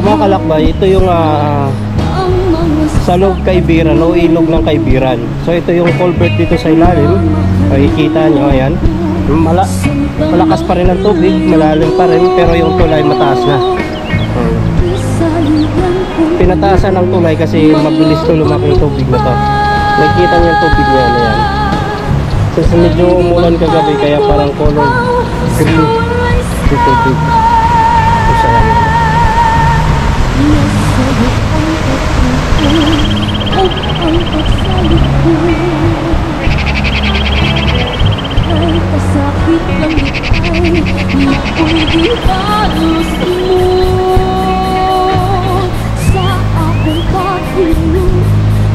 So mga kalakbay, ito yung Salog Kaibiran o ilog ng Kaibiran. So ito yung culvert dito sa ilalim. Makikita nyo, ayan. Malakas pa rin ang tubig, malalim pa rin, pero yung tulay mataas na. Pinataasan ng tulay kasi mabilis to lumaki yung tubig na to. Nakikita nyo yung tubig niya, ayan. Kasi medyo umulan kagabi, kaya parang color green yung tubig. So, sakit lang ikaw, ako'y di halos mo sa akong pagulong,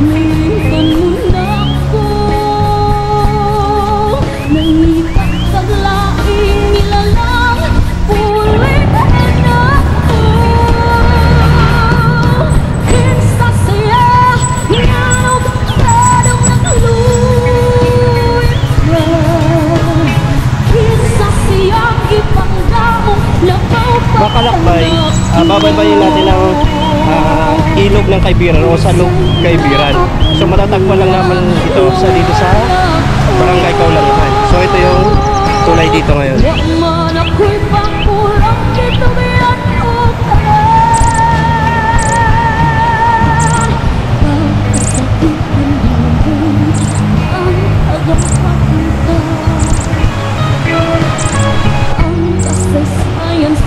nalitan mo na ako, nangitak kaglaing nilalang, ulit na ako, kinsa saya, nganog kadong nagluwi ka. Mga kalakbay, babaybayin natin ang ilog ng Kaibiran o Salog Kaibiran. So matatagpuan lang naman ito dito sa Barangay Kaulangan. So ito yung tulay dito ngayon.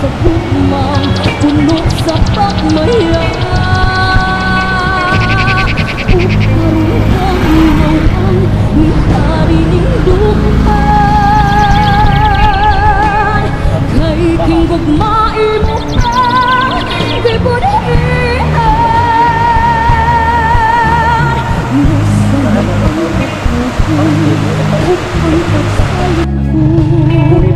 Sa bukmang puno sa pagmaya, uparang ang may-ari ng dumaan, kay kinggugmai mo pa, kay budihan. Nasa ang pagkakuhan, upang pagsalit ko.